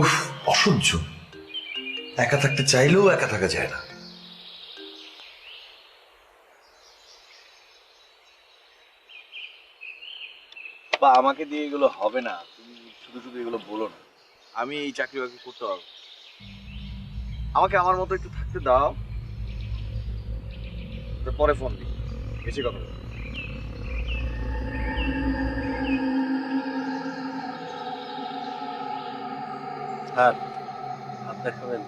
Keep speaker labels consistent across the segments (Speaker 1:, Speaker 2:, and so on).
Speaker 1: উফ, অসহ্য। একা থাকতে চাইলেও একা থাকা যায় না।
Speaker 2: বা আমাকে দিয়ে এগুলো হবে না, তুমি শুধু শুধু এগুলো বলো না। আমি এই চাকরি বাকরি করতে পারবো। আমাকে আমার মতো একটু থাকতে দাও, পরে ফোন দিই, বেশি কথা বলো।
Speaker 3: স্যার, হাত দেখাবেন?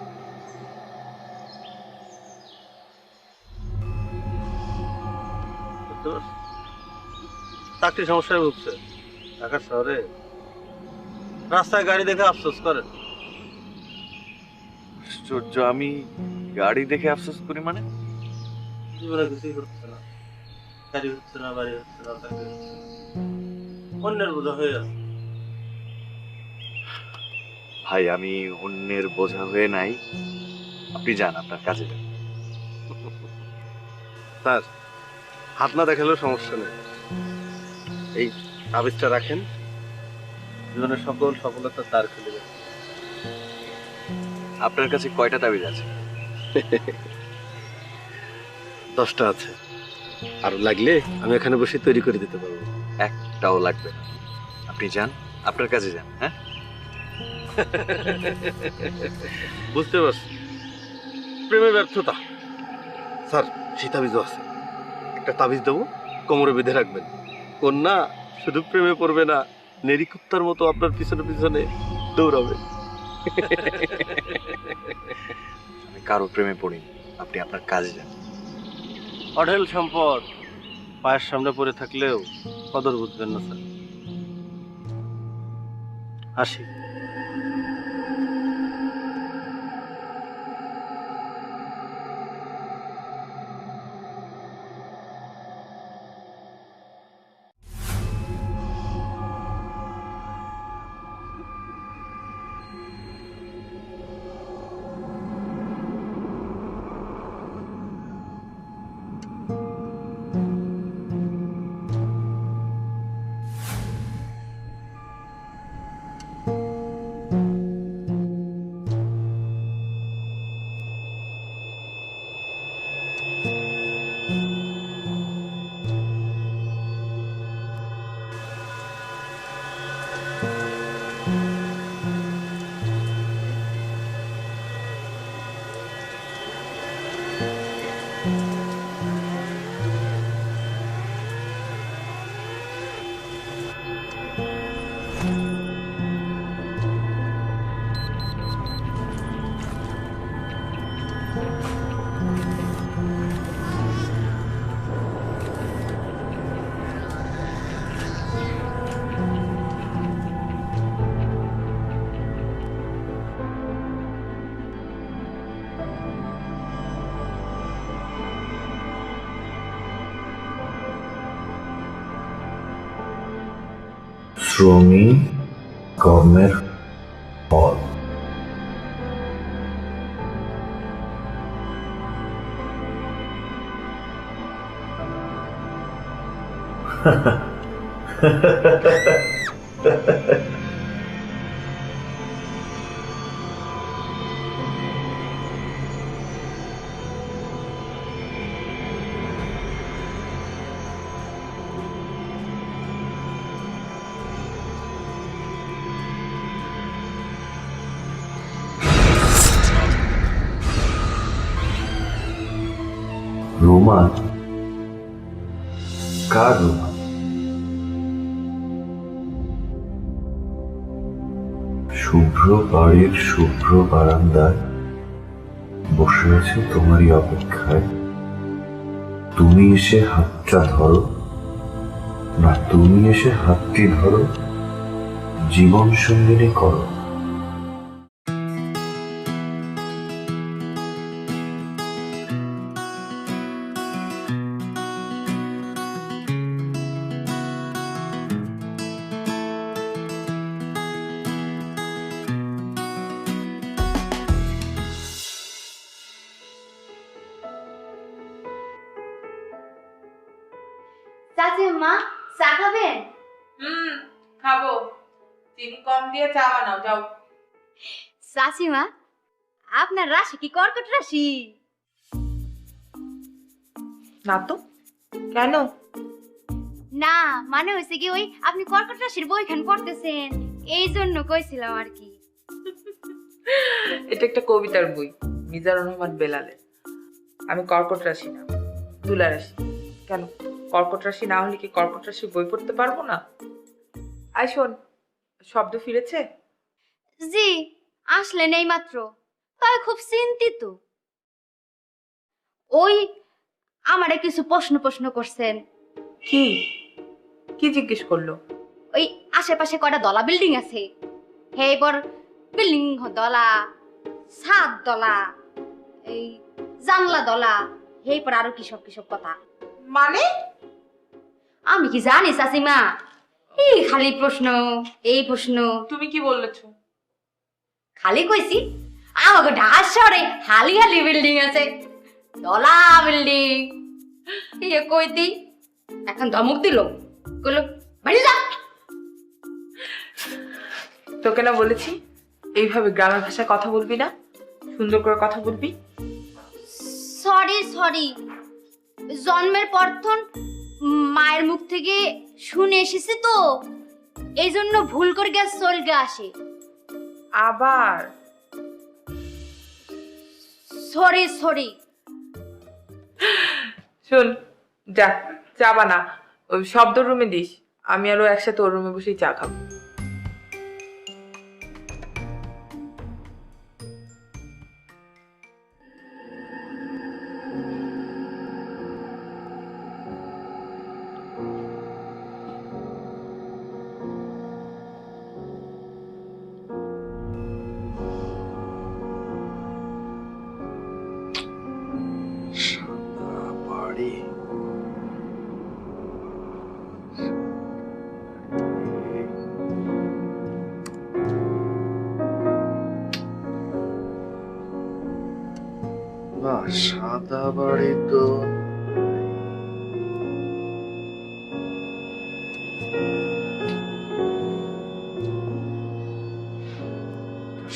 Speaker 3: চাকরি সমস্যায় ভুগছে ঢাকা শহরে, রাস্তায় গাড়ি দেখে আফসোস করেন।
Speaker 2: আশ্চর্য, আমি গাড়ি দেখে আফসোস করি মানে?
Speaker 3: জীবনে কিছুই হচ্ছে না, গাড়ি হচ্ছে না, বাড়ি হচ্ছে না, চাকরি হচ্ছে না, অন্যের বোঝা হয়ে আছে।
Speaker 2: ভাই, আমি অন্যের বোঝা হয়ে নাই। আপনি যান, আপনার কাজে যান।
Speaker 3: স্যার, হাত না দেখালেও সমস্যা নেই, এই তাবিজটা রাখেন, জীবনের সকল সফলতার দ্বার খুলে যাবে।
Speaker 2: আপনার কাছে কয়টা তাবিজ আছে?
Speaker 3: 10টা আছে, আর লাগলে আমি এখানে বসে তৈরি করে দিতে পারবো।
Speaker 2: একটাও লাগবে না। আপনি যান, আপনার কাজে যান। হ্যাঁ,
Speaker 3: বুঝতে পারছি, প্রেমে ব্যর্থতা। স্যার, সেই তাবিজও আছে, একটা তাবিজ দেবো, কোমরে বেঁধে রাখবেন। কন্যা শুধু প্রেমে পড়বে না, নেরি কুত্তার মতো আপনার পিছনে পিছনে দৌড়াবে।
Speaker 2: আমি কারো প্রেমে পড়িনি। আপনি আপনার কাজে যান।
Speaker 3: অঢেল সম্পদ পায়ের সামনে পড়ে থাকলেও কদর বুঝবেন না স্যার। আসি।
Speaker 1: শ্রমী কর্মের ফল। রোমান? কার রোমান? শুভ্র বাড়ির শুভ্র বারান্দায় বসে আছে তোমারই অপেক্ষায়। তুমি এসে হাতটা ধরো, না তুমি এসে হাতটি ধরো, জীবন সঙ্গিনী করো।
Speaker 4: চাচি মা, চা খাবেন?
Speaker 5: হুম, খাবো। চিনি কম দিয়ে চা বানাও, যাও।
Speaker 4: চাচিমা আপনার রাশি কি কর্কট রাশি?
Speaker 5: না তো, কেন?
Speaker 4: না মানে হয়েছে কি ওই আপনি কর্কট রাশির বইখান পড়তেছেন এই জন্য কইছিলাম আর কি।
Speaker 5: এটা একটা কবিতার বই, মিজানুর রহমান বেলালের। আমি কর্কট রাশি না, তুলা রাশি। কেন, কর্কট রাশি না হলে কি কর্কট রাশি বই পড়তে পারবো না? আয় শোন, শব্দ ফিরেছে?
Speaker 4: জি আসলেন এই মাত্র, তাই খুব চিন্তিত। ওই আমারে কিছু প্রশ্ন করছেন।
Speaker 5: কি কি জিজ্ঞেস করলো?
Speaker 4: ওই আশেপাশে কয়টা দলা বিল্ডিং আছে, হেবর বিল্ডিং দলা, ছাদ দলা, এই জানলা দলা, হেপর আরো কিসব কথা।
Speaker 5: মানে
Speaker 4: আমি কি জানি চাচিমা, এই খালি প্রশ্ন এই প্রশ্ন।
Speaker 5: তুমি কি বলেছো?
Speaker 4: খালি কইছি আমাকে ঢাকা শহরে হালি হালি বিল্ডিং আছে, দলা বিল্ডিং। ইয়ে কইতি এখন ধমক দিল, কইলো বাড়ি যা।
Speaker 5: তোকে না বলেছি এইভাবে গ্রামের ভাষায় কথা বলবি না, সুন্দর করে কথা বলবি।
Speaker 4: সরি জন্মের পরথন মায়ের মুখ থেকে শুনে এসেছি তো, এই জন্য ভুল করে গ্যাস চলগে আসে।
Speaker 5: আবার
Speaker 4: সরি
Speaker 5: শোন, যা চা বানা, ওই শব্দ রুমে দিস, আমি আরো একসাথে ওর রুমে বসেই চা খাবো।
Speaker 2: বাড়ি বাহ, সাদা বাড়ি তো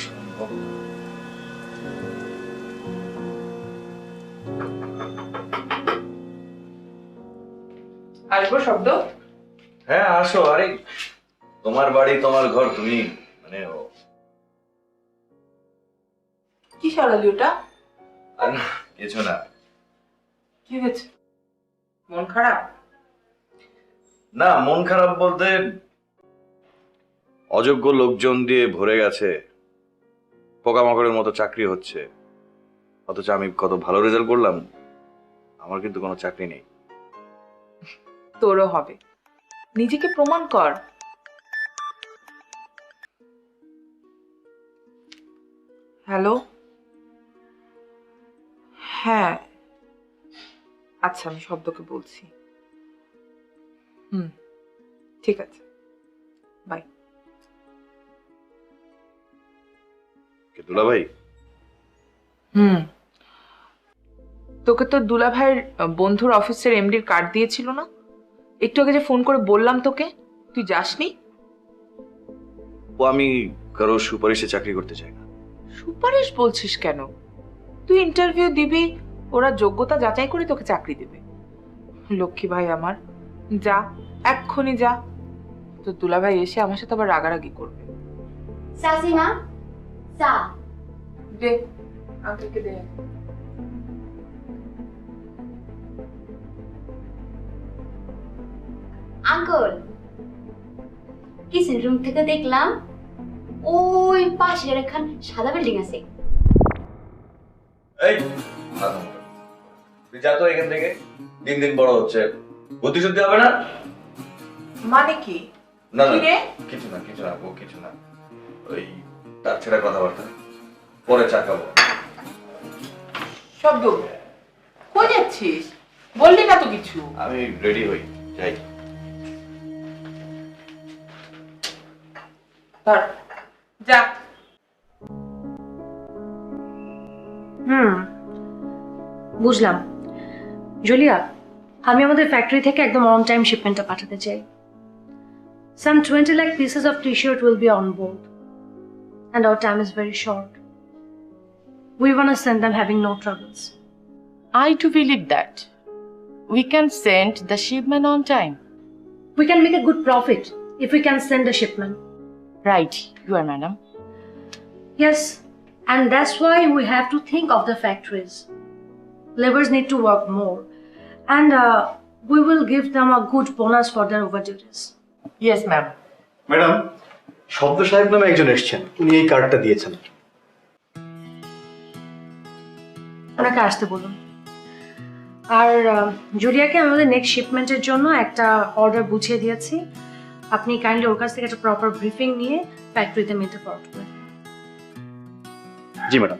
Speaker 2: সম্ভব না।
Speaker 5: আসবো শব্দ?
Speaker 2: হ্যাঁ আসো। আরে তোমার বাড়ি তোমার ঘর, তুমি মানে
Speaker 5: কি সারালি ওটা?
Speaker 2: আর না, কিছু না।
Speaker 5: কি হয়েছে, মন খারাপ?
Speaker 2: না মন খারাপ বলতে অযোগ্য লোকজন দিয়ে ভরে গেছে, পোকামাকড়ের মতো চাকরি হচ্ছে, অথচ আমি কত ভালো রেজাল্ট করলাম, আমার কিন্তু কোনো চাকরি নেই।
Speaker 5: তোরও হবে, নিজেকে প্রমাণ কর। হ্যালো, হ্যাঁ আচ্ছা আমি শব্দকে বলছি। ঠিক আছে, বাই।
Speaker 2: দুলা ভাই,
Speaker 5: তোকে তো দুলা ভাইয়ের বন্ধুর অফিসের এমডির কার্ড দিয়েছিল না? একটু আগে যে ফোন করে বললাম তোকে, তুই যাসনি?
Speaker 2: ও আমি কারো সুপারিশে চাকরি করতে চাই না।
Speaker 5: সুপারিশ বলছিস কেন? তুই ইন্টারভিউ দিবি, ওরা যোগ্যতা যাচাই করে তোকে চাকরি দেবে। লক্ষ্মী ভাই আমার, যা এক্ষুনি যা, তো দুলা ভাই এসে আমার সাথে আবার রাগারাগি করবে।
Speaker 4: চাচিমা চা
Speaker 5: দে, আঙ্কেলকে দে।
Speaker 4: আঙ্কল, কিচেন রুম থেকে দেখলাম ওই পাশের একখান সাদা বিল্ডিং আছে।
Speaker 2: এই তুই যা তো এখান থেকে, দিন দিন বড় হচ্ছে, বুদ্ধি শুদ্ধি হবে না।
Speaker 5: মানে কি?
Speaker 2: না না
Speaker 5: কি রে?
Speaker 2: কিছু না ও কিছু না, ওই তার ছেড়ে কথাবার্তা, পরে চা খাবো।
Speaker 5: শব্দ, কই যাচ্ছিস? বললি না তো কিছু।
Speaker 2: আমি রেডি হই, যাই।
Speaker 5: ধর, যা।
Speaker 6: বুঝলাম। জুলিয়া, আমি আমাদের ফ্যাক্টরি থেকে একদম অন টাইম শিপমেন্টটা পাঠাতে চাই। Some 20 lakh pieces of t-shirt will be on board. and our time is very short. We want to send them having no troubles.
Speaker 5: I do believe that. We can send the shipment on time.
Speaker 6: We can make a good profit if we can send a shipment.
Speaker 5: Right, you are, madam.
Speaker 6: Yes, and that's why we have to think of the factories. Laborers need to work more, and we will give them a good bonus for their overduties.
Speaker 5: Yes, ma'am.
Speaker 7: Madam, শব্দ সাহেব নামে একজন এসেছেন, উনি এই কার্ডটা দিয়েছেন।
Speaker 6: ওনাকে আসতে বলুন। আর জুলিয়াকে আমাদের নেক্সট শিপমেন্টের জন্য একটা অর্ডার বুঝিয়ে দিয়েছি। আপনি কাইন্ডলি ওর কাছ থেকে একটা প্রপার ব্রিফিং নিয়ে ফ্যাক্টরিতে মেতে ফরওয়ার্ড করুন।
Speaker 7: জি madam,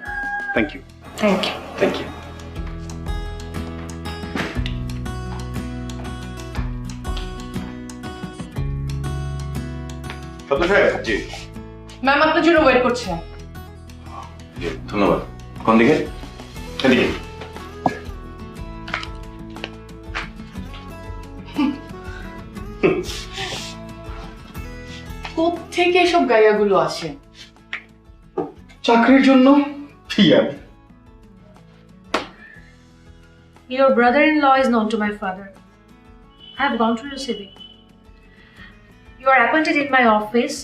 Speaker 7: thank you.
Speaker 6: Thank you.
Speaker 7: Thank you.
Speaker 2: শব্দ সাহেব, জি
Speaker 5: ম্যাম আপনার জন্য ওয়েট করছে।
Speaker 2: জি, ধন্যবাদ। কোন দিকে? এদিকে।
Speaker 5: কোত্থেকে এসব গায়াগুলো আসে?
Speaker 7: চাকরির জন্য TR.
Speaker 6: Your brother-in-law is known to my father. I have gone through your CV. You are appointed in my office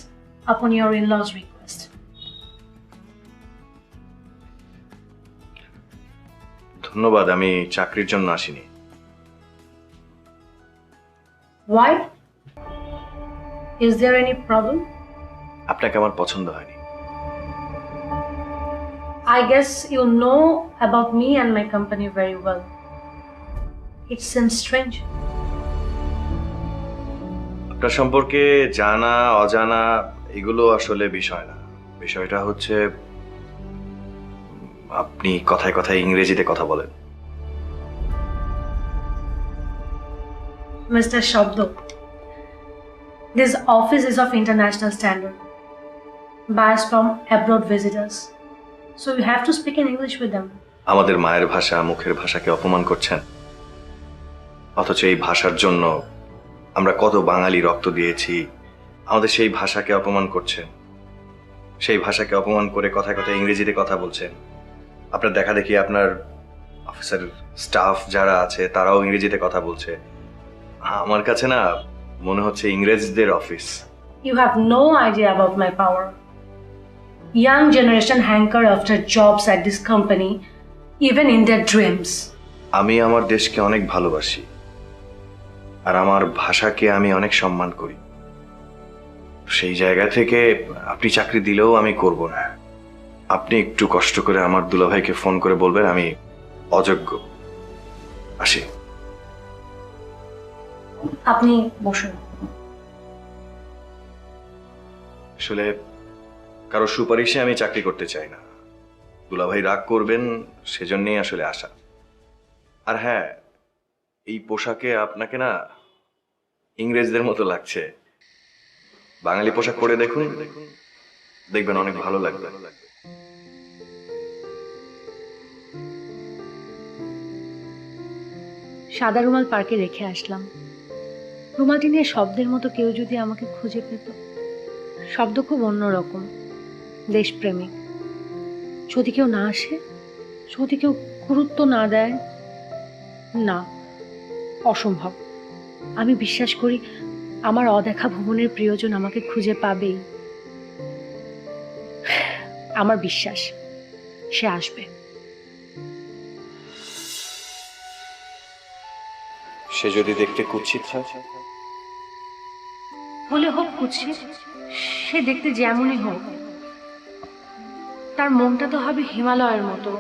Speaker 6: upon your in-law's request.
Speaker 2: ধন্যবাদ, আমি চাকরির জন্য আসিনি।
Speaker 6: Why? Is there any problem?
Speaker 2: আপনাকে আমার পছন্দ হয়নি।
Speaker 6: I guess you know about me and my company very well. It seems strange.
Speaker 2: আপনার সম্পর্কে জানা অজানা এগুলো আসলে বিষয় না। বিষয়টা হচ্ছে আপনি কথায় কথায় ইংরেজিতে কথা বলেন।
Speaker 6: Mr. Shabdo, this office is of international standard, biased from abroad visitors. So you have to speak in English with them.
Speaker 2: আমাদের মায়ের ভাষা, মুখের ভাষাকে অপমান করছেন, অথচ এই ভাষার জন্য আমরা কত বাঙালি রক্ত দিয়েছি, আমাদের সেই ভাষাকে অপমান করছেন। সেই ভাষাকে অপমান করে কথায় কথায় ইংরেজিতে কথা বলছেন। আপনার দেখা দেখি আপনার অফিসার স্টাফ যারা আছে তারাও ইংরেজিতে কথা বলছে। আমার কাছে না মনে হচ্ছে ইংরেজদের office.
Speaker 6: You have no idea about my power. Young generation hanker after jobs at this company, even in their dreams.
Speaker 2: আমি আমার দেশকে অনেক ভালোবাসি, আর আমার ভাষাকে আমি অনেক সম্মান করি। সেই জায়গা থেকে আপনি চাকরি দিলেও আমি করব না। আপনি একটু কষ্ট করে আমার দুলাভাইকে ফোন করে বলবেন আমি অযোগ্য। আসি।
Speaker 6: আপনি বসুন।
Speaker 2: আসলে কারো সুপারিশে আমি চাকরি করতে চাই না। দুলাভাই রাগ করবেন সেজন্যই আসলে আসা। আর হ্যাঁ, এই পোশাকে আপনাকে না ইংরেজদের মতো লাগছে। বাঙালি পোশাক পরে দেখুন, দেখবেন অনেক ভালো লাগবে।
Speaker 6: সাদা রুমাল পার্কে রেখে আসলাম। রুমালটি নিয়ে শব্দের মতো কেউ যদি আমাকে খুঁজে পেত। শব্দ খুব অন্যরকম, দেশপ্রেমিক। যদি কেউ না আসে, যদি কেউ গুরুত্ব না দেয়, না, অসম্ভব। আমি বিশ্বাস করি আমার অদেখা ভুবনের প্রিয়জন আমাকে খুঁজে পাবেই। আমার বিশ্বাস সে আসবে।
Speaker 2: সে যদি দেখতে কুৎসিত হয়,
Speaker 6: হলে হোক কুৎসিত, সে দেখতে যেমনই হোক, তার মনটা তো হবে হিমালয়ের মতো।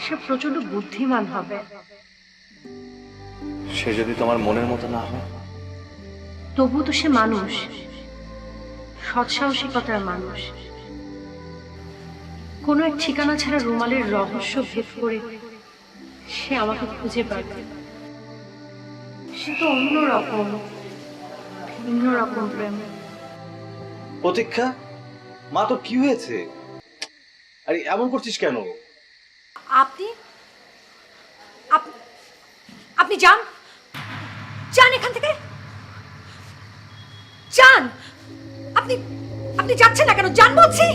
Speaker 6: সে প্রচন্ড বুদ্ধিমান হবে।
Speaker 2: সে যদি তোমার মনের মতো না হয়,
Speaker 6: তবুও তো সে মানুষ, সৎসাহসিকতার মানুষ। কোনো এক ঠিকানা ছাড়া রুমালের রহস্য ভেদ করে সে আমাকে খুঁজে পাবে। সে তো অন্যরকম, ভিন্ন রকম প্রেম।
Speaker 7: প্রতীক্ষা, মা তো কি হয়েছে? আরে এমন করছিস কেন?
Speaker 4: আপনি আপনি যান যান এখান থেকে, যান। আপনি আপনি আপনি যাচ্ছেন না কেন? জান বলছি।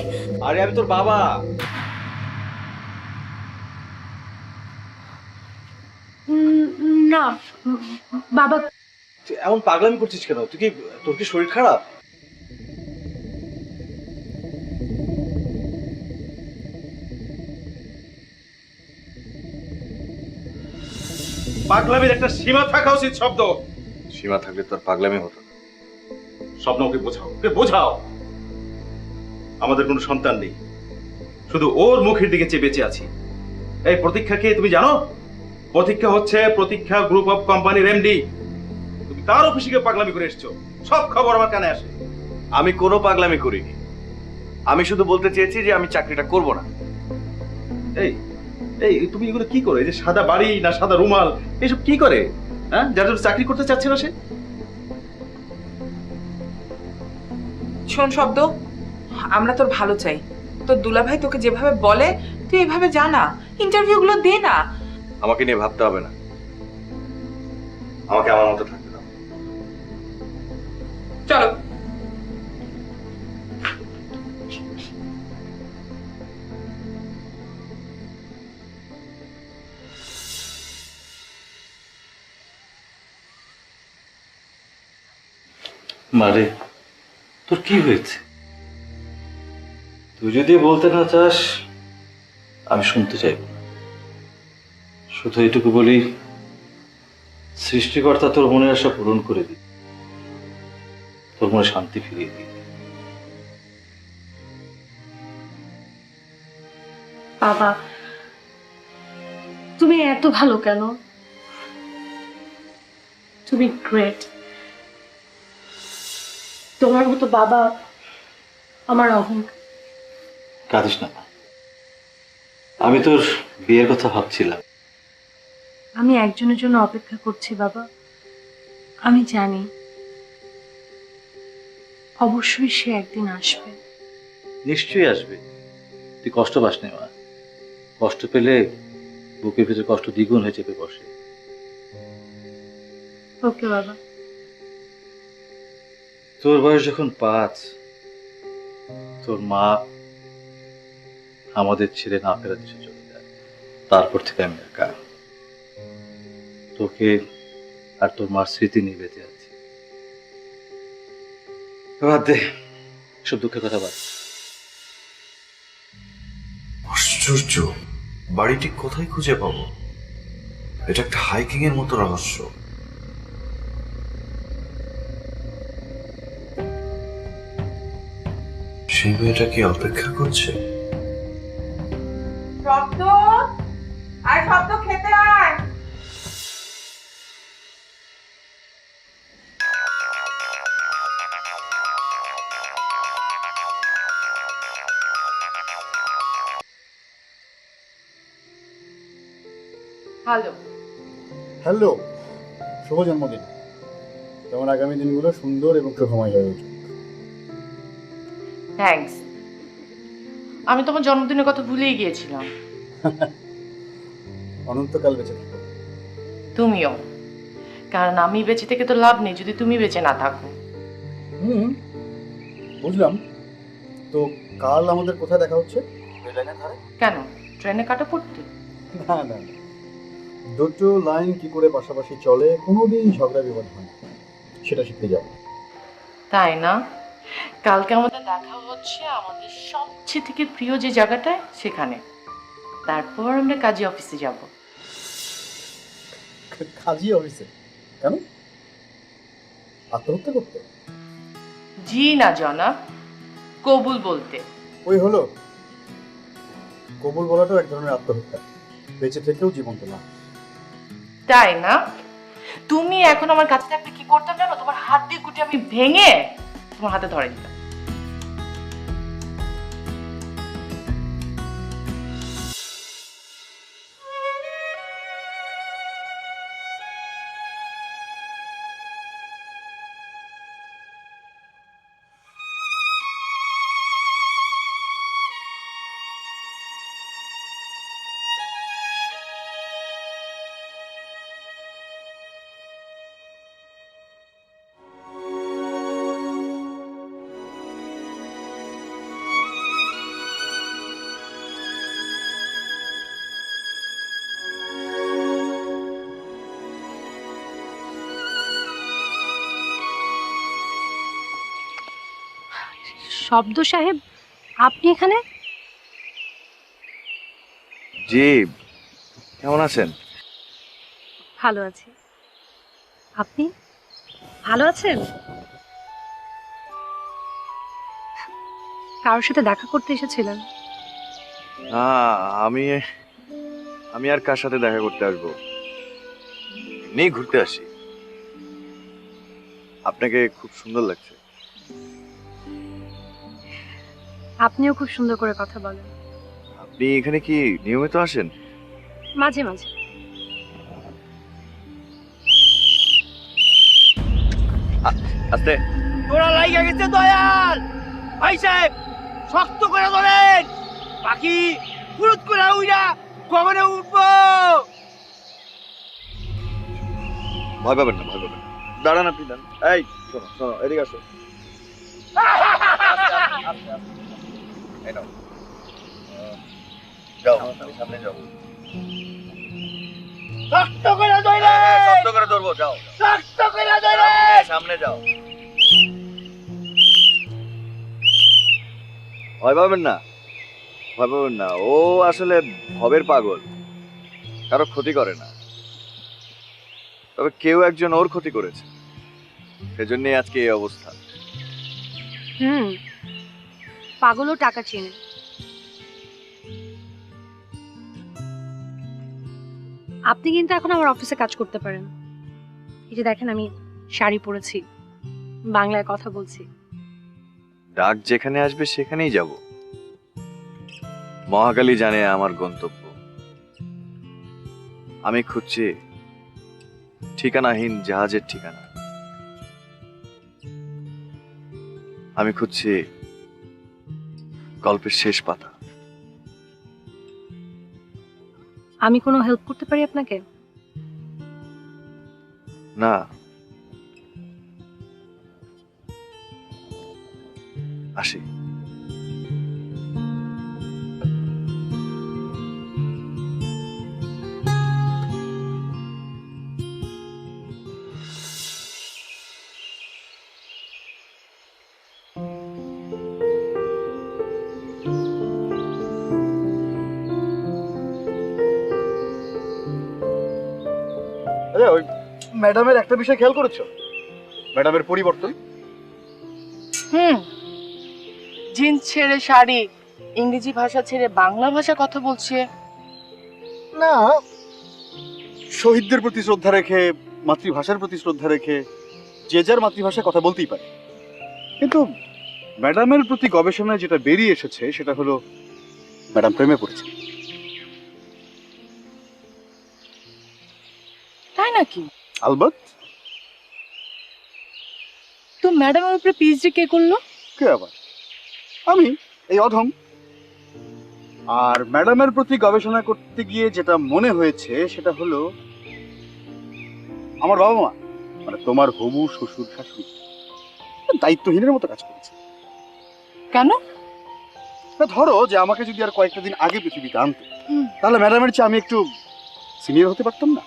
Speaker 7: আরে আমি তোর বাবা।
Speaker 6: না বাবা,
Speaker 7: তুই এমন পাগলামি করছিস কেন? তোর কি শরীর খারাপ?
Speaker 3: পাগলামির একটা সীমা থাকা উচিত। শব্দ
Speaker 2: সীমা থাকলে তোর পাগলামি হতো না।
Speaker 3: স্বপ্ন, ওকে বোঝাও, ওকে বোঝাও। আমাদের কোনো সন্তান নেই, শুধু ওর মুখের দিকে চেয়ে বেঁচে আছি। এই প্রতীক্ষাকে তুমি জানো? প্রতীক্ষা হচ্ছে প্রতীক্ষা গ্রুপ অফ কোম্পানির এমডি। তুমি তার অফিসে গিয়ে পাগলামি করে এসছো। সব খবর আমার কানে আসে।
Speaker 2: আমি কোনো পাগলামি করিনি। আমি শুধু বলতে চেয়েছি যে আমি চাকরিটা করব না।
Speaker 3: এই এই তুমি এগুলো কি করে? এই যে সাদা বাড়ি না সাদা রুমাল, এসব কি করে? হ্যাঁ, যার জন্য চাকরি করতে চাচ্ছে না সে।
Speaker 5: শোন শব্দ, আমরা তোর ভালো চাই। তোর দুলাভাই তোকে যেভাবে বলে তুই এভাবে জানা, ইন্টারভিউগুলো দে না।
Speaker 2: আমাকে নিয়ে ভাবতে হবে না, আমাকে আমার মতো থাকতে দাও।
Speaker 5: চলো।
Speaker 7: মারে, তোর কি হয়েছে? তুই যদি বলতে না চাস আমি শুনতে চাইব না। শুধু এটুকু বলি, সৃষ্টিকর্তা তোর মনের আশা পূরণ করে দিই, তোর মনে শান্তি ফিরিয়ে দিই।
Speaker 6: বাবা তুমি এত ভালো কেন? তুমি গ্রেট। তোমার মতো বাবা আমার অহংকার।
Speaker 7: কাঁদিস না মা, আমি তোর বিয়ের কথা ভাবছিলাম।
Speaker 6: আমি একজনের জন্য অপেক্ষা করছি বাবা। আমি জানি অবশ্যই সে একদিন আসবে।
Speaker 7: নিশ্চয়ই আসবে। তুই কষ্ট পাস না মা, কষ্ট পেলে বুকের ভিতরে কষ্ট দ্বিগুণ হয়ে চেপে বসে।
Speaker 6: ওকে বাবা।
Speaker 7: তোর বয়স যখন 5, তোর মা আমাদের ছেড়ে না ফেরা দেশে চলে যায়। তারপর থেকে আমি একা, তোকে আর তোর মার স্মৃতি নিয়ে বেঁচে আছি। বাদ দে, সব দুঃখের কথা বাদ।
Speaker 1: আশ্চর্য, বাড়িটি কোথায় খুঁজে পাবো? এটা একটা হাইকিং এর মতো রহস্য। সেই মেয়েটা কি অপেক্ষা করছে?
Speaker 5: শব্দ, আয় শব্দ, খেতে আয়। হ্যালো।
Speaker 8: হ্যালো, শুভ জন্মদিন। তোমার আগামী দিনগুলো সুন্দর এবং সুখময় হয়ে উঠুক।
Speaker 9: থ্যাঙ্কস। আমি তোমার জন্মদিনের কথা ভুলেই গিয়েছিলাম।
Speaker 8: অনন্তকাল বেঁচে থাকো।
Speaker 9: তুমিও, কারণ আমি বেঁচে থেকে তো লাভ নেই যদি তুমি বেঁচে না থাকো।
Speaker 8: বুঝলাম। তো কাল আমাদের কোথায় দেখা হচ্ছে? রেললাইনের ধারে?
Speaker 9: কেন, ট্রেনে কাটা পড়তে?
Speaker 8: না না, দুটো লাইন কি করে পাশাপাশি চলে কোনোদিন ঝগড়া বিবাদ হয় না, সেটা শিখতে যাবো।
Speaker 9: তাই না? কালকে আমাদের দেখা হচ্ছে আমাদের সবচেয়ে থেকে প্রিয় যে জায়গাটায়, সেখানে। তারপর আমরা কাজী অফিসে যাব।
Speaker 8: কাজী অফিসে? কেন? আত্মহত্যা করতে?
Speaker 9: জি না জনাব, কবুল বলতে।
Speaker 8: ওই হলো, কবুল বলাটাও এক ধরনের আত্মহত্যা, বেঁচে থেকেও জীবন্ত না।
Speaker 9: তাই না? তুমি এখন আমার কাছে থাকলে কি করতাম জানো? তোমার হাত দিয়ে গুটি আমি ভেঙে তোমার হাতে ধরে দিতাম।
Speaker 6: শব্দ সাহেব, আপনি এখানে?
Speaker 2: জি, কেমন আছেন?
Speaker 6: ভালো আছি। আপনি ভালো আছেন? কারোর সাথে দেখা করতে এসেছিলেন?
Speaker 2: না, আমি আমি আর কার সাথে দেখা করতে আসবো, এমনি ঘুরতে আসি। আপনাকে খুব সুন্দর লাগছে।
Speaker 6: আপনিও খুব সুন্দর করে কথা বলেন।
Speaker 2: আপনি এখানে কি নিয়মিত আসেন?
Speaker 6: মাঝে মাঝে।
Speaker 2: আস্তে।
Speaker 3: তোরা লাইগা গেছে দয়াল ভাই সাহেব, শক্ত করে ধরেন, পাখি ফুরুত করে উইরা গগনে উঠবো।
Speaker 2: ভয় পাবেন না, ভয় পাবেন না। দাঁড়ান, আপনি দাঁড়ান। এই শোনো শোনো, এদিকে আসো। এই নাও। যাও, সামনে যাও।
Speaker 3: শক্ত করে ধরেন,
Speaker 2: শক্ত করে ধরবো, যাও।
Speaker 3: শক্ত করে ধরেন।
Speaker 2: সামনে যাও। ভয় পাবেন না, ভয় পাবেন না। ও আসলে ভবের পাগল, কারো ক্ষতি করে না। তবে কেউ একজন ওর ক্ষতি করেছে, সেজন্যই আজকে এই অবস্থা।
Speaker 6: পাগলও টাকা চেনে। আপনি কিন্তু এখন আমার অফিসে কাজ করতে পারেন। এই যে দেখেন, আমি শাড়ি পরেছি, বাংলায় কথা বলছি।
Speaker 2: ডাক যেখানে আসবে সেখানেই যাব। মহাকালী জানে আমার গন্তব্য। আমি খুঁজছি ঠিকানাহীন জাহাজের ঠিকানা। আমি খুঁজছি গল্পের শেষ পাতা।
Speaker 6: আমি কোনো হেল্প করতে পারি আপনাকে?
Speaker 2: না, আসি।
Speaker 8: আচ্ছা, ওই ম্যাডামের একটা বিষয় খেয়াল করেছো? ম্যাডামের পরিবর্তন।
Speaker 9: জিন্স ছেড়ে শাড়ি, ইংরেজি ভাষা ছেড়ে বাংলা ভাষা কথা বলছে।
Speaker 8: না, শহীদদের প্রতি শ্রদ্ধা রেখে, মাতৃভাষার প্রতি শ্রদ্ধা রেখে যে যার মাতৃভাষায় কথা বলতেই পারে। কিন্তু ম্যাডামের প্রতি গবেষণায় যেটা বেরিয়ে এসেছে সেটা হলো ম্যাডাম প্রেমে পড়েছে।
Speaker 9: তাই নাকি?
Speaker 8: আলবাত।
Speaker 9: তো ম্যাডামের উপরে পিএইচডি কে করলো?
Speaker 8: কে আবার? আমি, এই অধম। আর ম্যাডামের প্রতি গবেষণা করতে গিয়ে যেটা মনে হয়েছে সেটা হলো আমার বাবা মা, মানে তোমার হবু শ্বশুর শাশুড়ি দায়িত্বহীনের মতো কাজ করেছে।
Speaker 9: কেন?
Speaker 8: না, ধরো যে আমাকে যদি আর কয়েকটা দিন আগে পৃথিবীতে আনতো, তাহলে ম্যাডামের চেয়ে আমি একটু সিনিয়র হতে পারতাম না?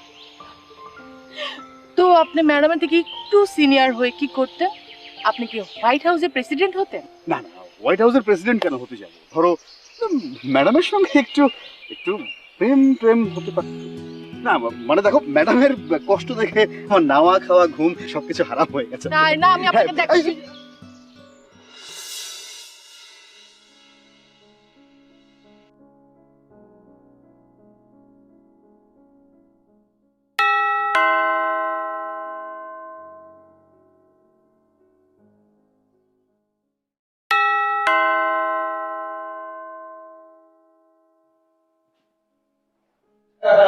Speaker 9: তো আপনি ম্যাডামের থেকে একটু সিনিয়র হয়ে কি করতেন? আপনি কি হোয়াইট হাউসের প্রেসিডেন্ট হতেন?
Speaker 8: না না, হোয়াইট হাউসের প্রেসিডেন্ট কেন হতে যাবো? ধরো ম্যাডামের সঙ্গে একটু একটু প্রেম প্রেম হতে পারত। না মানে দেখো, ম্যাডামের কষ্ট দেখে আমার নাওয়া খাওয়া ঘুম সবকিছু হারাম হয়ে গেছে।
Speaker 9: না না, আমি আপনাকে দেখছি।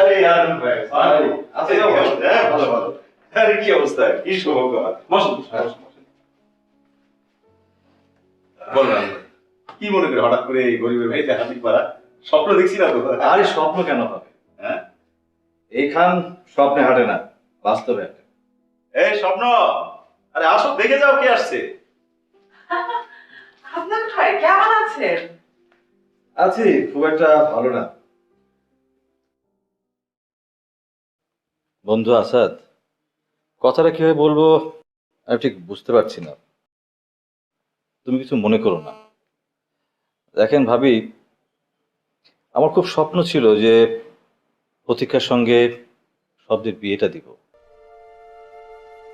Speaker 10: আরে আনন্দ ভাই, আছে কি অবস্থা? হ্যাঁ, ভালো ভালো। আরে কি অবস্থা? কি সৌভাগ্য আমার। বসুন, বসুন। বলুন, কি মনে করে হঠাৎ করে এই গরিবের বাড়িতে হাতি পাড়া? স্বপ্ন দেখছি না তো?
Speaker 7: আরে স্বপ্ন কেন হবে?
Speaker 10: হ্যাঁ,
Speaker 7: এইখান স্বপ্নে হাঁটে না, বাস্তবে হাঁটে।
Speaker 10: এই স্বপ্ন, আরে আসো, দেখে যাও কে আসছে।
Speaker 9: আপনার ভাই কেমন আছেন?
Speaker 7: আছি, খুব একটা ভালো না। বন্ধু আসাদ, কথাটা কিভাবে বলবো আমি ঠিক বুঝতে পারছি না। তুমি কিছু মনে করো না। দেখেন ভাবি, আমার খুব স্বপ্ন ছিল যে প্রতীক্ষার সঙ্গে শব্দের বিয়েটা দিব,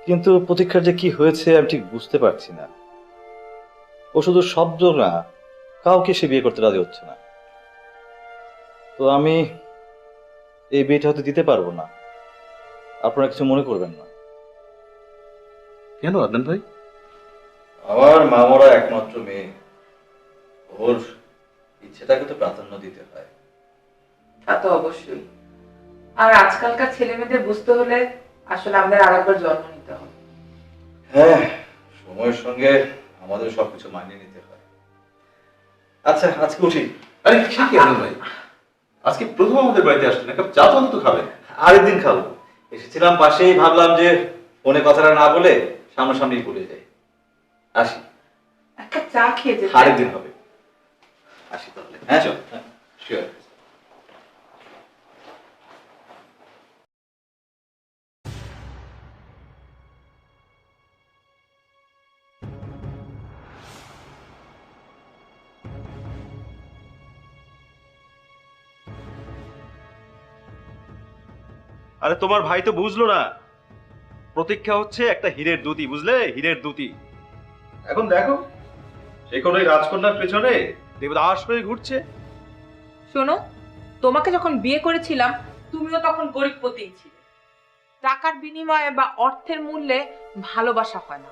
Speaker 7: কিন্তু প্রতীক্ষার যে কি হয়েছে আমি ঠিক বুঝতে পারছি না। ও শুধু শব্দ না, কাউকে সে বিয়ে করতে রাজি হচ্ছে না। তো আমি এই বিয়েটা হয়তো দিতে পারবো না, আপনারা কিছু মনে করবেন না।
Speaker 10: কেন আদনান ভাই?
Speaker 7: আমার মামরা একমাত্র মেয়ে, ওর ইচ্ছেটাকে তো প্রাধান্য দিতে হয়।
Speaker 5: তা তো অবশ্যই। আর আজকালকার ছেলে মেয়েদের বুঝতে হলে আসলে আমাদের আরেকবার জন্ম নিতে হবে।
Speaker 7: হ্যাঁ, সময়ের সঙ্গে আমাদের সবকিছু মানিয়ে নিতে হয়। আচ্ছা, আজকে উঠি।
Speaker 10: আরে সে কি আদনান ভাই, আজকে প্রথম আমাদের বাড়িতে আসছেন, এক কাপ চা তো অন্তত খাবেন।
Speaker 7: আরেকদিন খাবো। এসেছিলাম পাশেই, ভাবলাম যে ফোনে কথাটা না বলে সামনাসামনি বলে যাই। আসি,
Speaker 5: একটা চা খেয়ে যেতে।
Speaker 7: আরেকদিন হবে। আসি তাহলে। হ্যাঁ,
Speaker 10: চল।
Speaker 7: হ্যাঁ, শিওর।
Speaker 10: আরে তোমার ভাই তো বুঝলো না, প্রতীক্ষা হচ্ছে একটা হীরের দুতি, বুঝলে? হীরের দুতি। এখন দেখো, সে কোন ওই রাজকন্যার পেছনে দেবদাস হয়ে ঘুরছে।
Speaker 5: শোনো, তোমাকে যখন বিয়ে করেছিলাম তুমিও তখন গরিবপতিই ছিলে। টাকার বিনিময়ে বা অর্থের মূল্যে ভালোবাসা হয় না।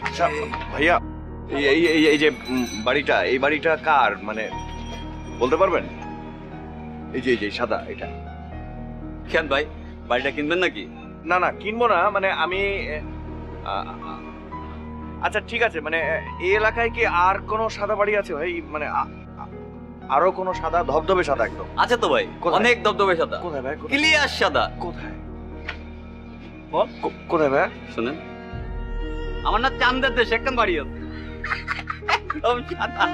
Speaker 2: আচ্ছা ভাইয়া, এই যে বাড়িটা, এই বাড়িটা কার, মানে বলতে পারবেন? এই যে সাদা, এটা
Speaker 11: কেন ভাই, বাড়িটা কিনবেন নাকি?
Speaker 2: না না, কিনবো না, মানে আমি আচ্ছা ঠিক আছে, মানে এই এলাকায় কি আর কোনো সাদা বাড়ি আছে ভাই? মানে আরো কোনো সাদা, ধবধবে সাদা একদম?
Speaker 11: আছে তো ভাই,
Speaker 2: কোথায়?
Speaker 11: অনেক দবদবে সাদা,
Speaker 2: কোথায় ভাই?
Speaker 11: ক্লিয়ার সাদা।
Speaker 2: কোথায় কোথায় ভাই?
Speaker 11: শুনেন, আমার না চান্দের দেশ একদম বাড়ি আছে, একদম সাদা।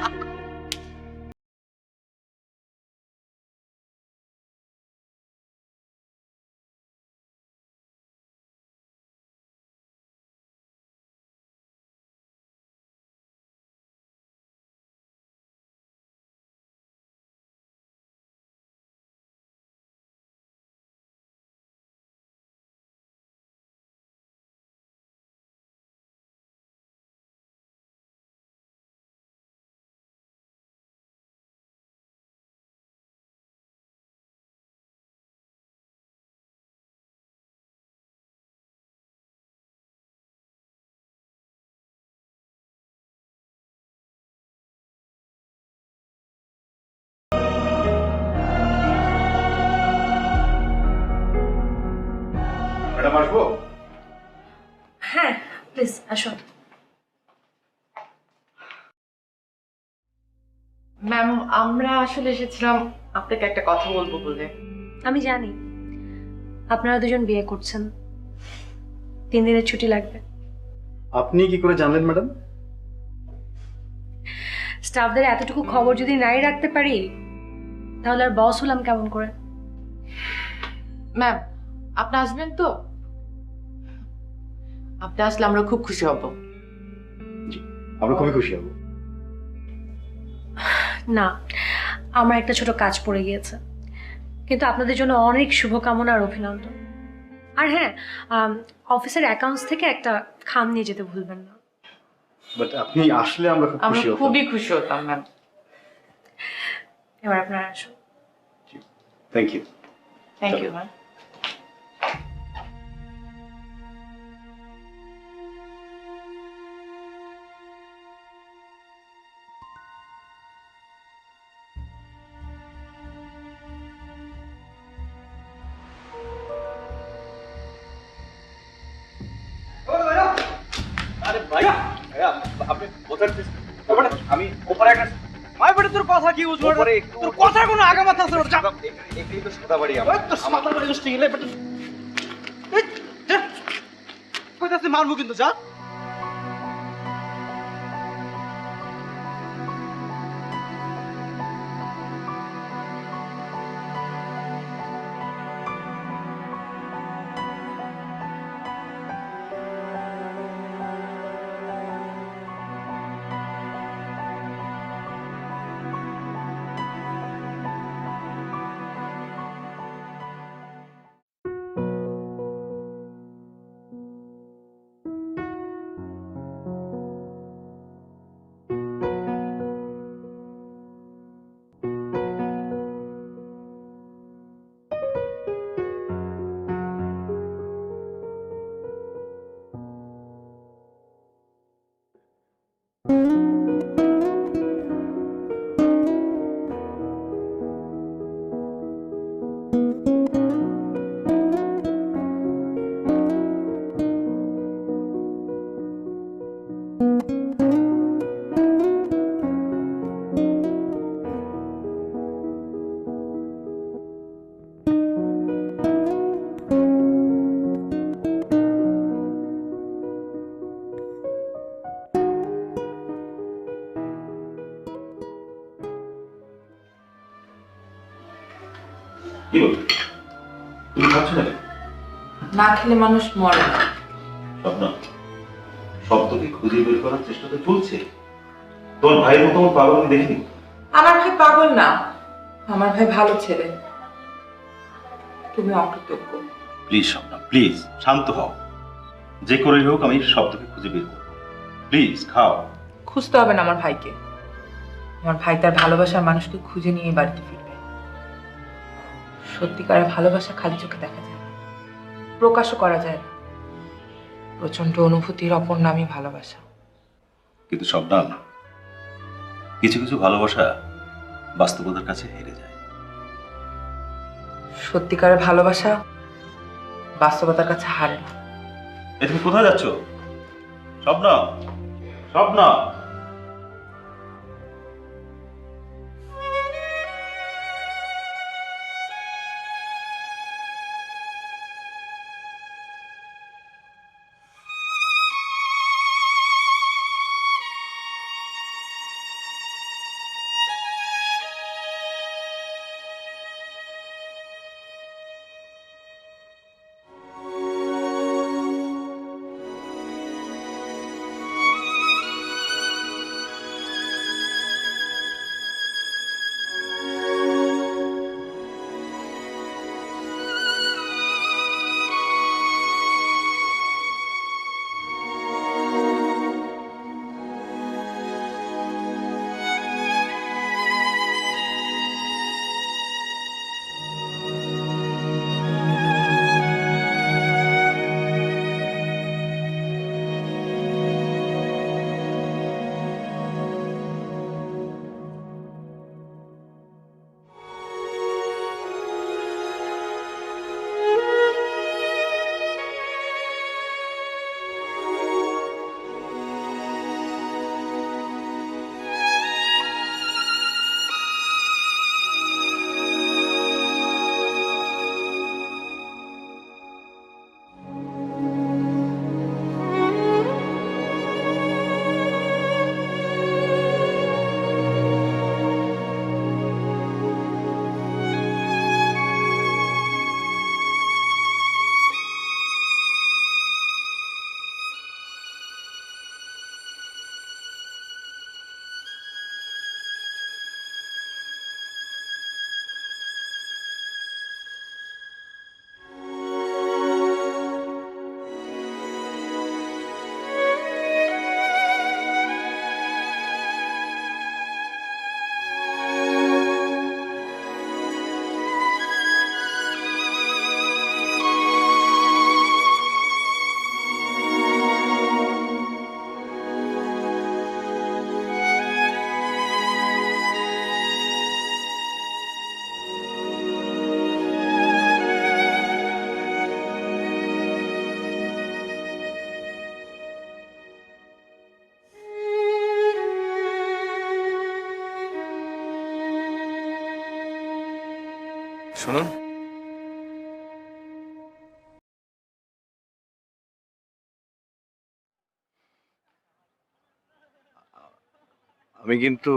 Speaker 10: ম্যাডাম আসবো?
Speaker 6: হ্যাঁ প্লিজ আসুন।
Speaker 9: ম্যাম, আমরা আসলে এসেছিলাম আপনাকে একটা কথা বলবো বলে।
Speaker 6: আমি জানি আপনারা দুজন বিয়ে করছেন, 3 দিনের ছুটি লাগবে।
Speaker 8: আপনি কি করে জানলেন ম্যাডাম?
Speaker 6: স্টাফদের এতটুকু খবর যদি নাই রাখতে পারি তাহলে আর বস হলাম কেমন করে?
Speaker 9: ম্যাম, আপনি আসবেন তো? আপনি আসলে আমরা খুব খুশি হব।
Speaker 8: আমরা খুবই খুশি হব।
Speaker 6: না, আমার একটা ছোট কাজ পড়ে গিয়েছে, কিন্তু আপনাদের জন্য অনেক শুভকামনা আর অভিনন্দন। আর হ্যাঁ, অফিসের অ্যাকাউন্টস থেকে একটা খাম নিয়ে যেতে ভুলবেন না।
Speaker 8: বাট আপনি আসলে আমরা খুব
Speaker 9: আমরা
Speaker 8: খুশি হতাম।
Speaker 9: খুবই খুশি হতাম ম্যাম।
Speaker 6: এবার আপনারা আসুন।
Speaker 8: Thank you.
Speaker 9: Thank you ma'am.
Speaker 10: ভাইয়া ভাইয়া আপনি বোঝার চেষ্টা আমি ওপরে একটা
Speaker 11: ভাই বেটা তোর কথা কি বুঝবো
Speaker 10: ওপরে একটু
Speaker 11: তোর কথা কোনো আগা মাথা আছে না যা
Speaker 10: একটু তো সাদা বাড়ি আমার
Speaker 11: তোর মাথা বাড়ি নষ্ট গেলে বেটা কইতাছে মারবো কিন্তু যা
Speaker 10: কি বল তুমি খাচ্ছ না
Speaker 5: না খেলে মানুষ মরে না।
Speaker 10: স্বপ্ন শব্দকে খুঁজে বের করার চেষ্টা তো চলছে তোমার ভাইয়ের মতো আমার পাগল আমি দেখিনি
Speaker 5: আমার ভাই পাগল না, আমার ভাই ভালো ছেলে। তুমি অকৃতজ্ঞ।
Speaker 10: প্লিজ স্বপ্ন প্লিজ শান্ত হও যে করেই হোক আমি শব্দকে খুঁজে বের করবো প্লিজ খাও
Speaker 5: খুঁজতে হবে না আমার ভাইকে। আমার ভাই তার ভালোবাসার মানুষকে খুঁজে নিয়ে বাড়িতে ফিরবে। সত্যিকারের ভালোবাসা খালি চোখে দেখা যায় না, প্রকাশও করা যায় না। প্রচন্ড অনুভূতির অপর নামই ভালোবাসা।
Speaker 10: কিন্তু স্বপ্ন কিছু কিছু ভালোবাসা বাস্তবতার কাছে হেরে যায়
Speaker 5: সত্যিকারের ভালোবাসা বাস্তবতার কাছে হারে না।
Speaker 10: এ তুমি কোথায় যাচ্ছ স্বপ্ন স্বপ্ন
Speaker 2: শুনুন, আমি কিন্তু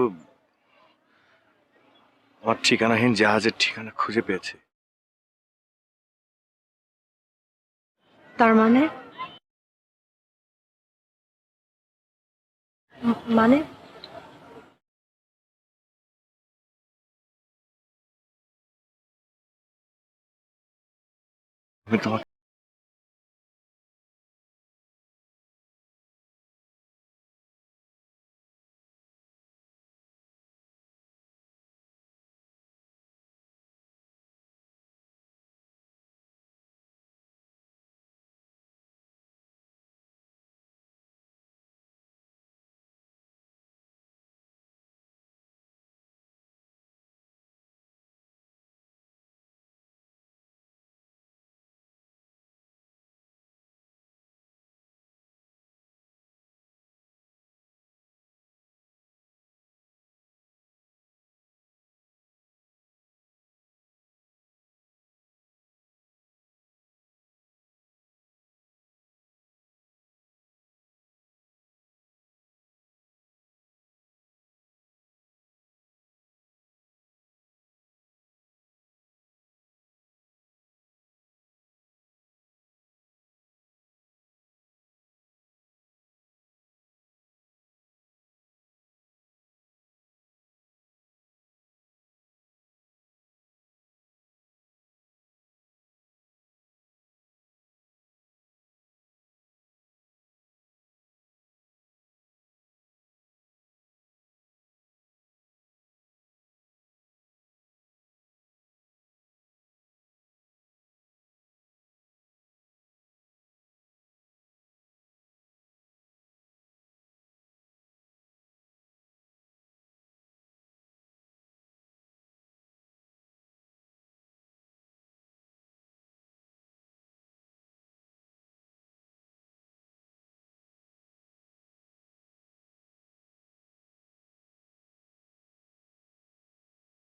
Speaker 2: আমার ঠিকানাহীন জাহাজের ঠিকানা খুঁজে পেয়েছি।
Speaker 6: তার মানে মানে
Speaker 2: আমি তোমাকে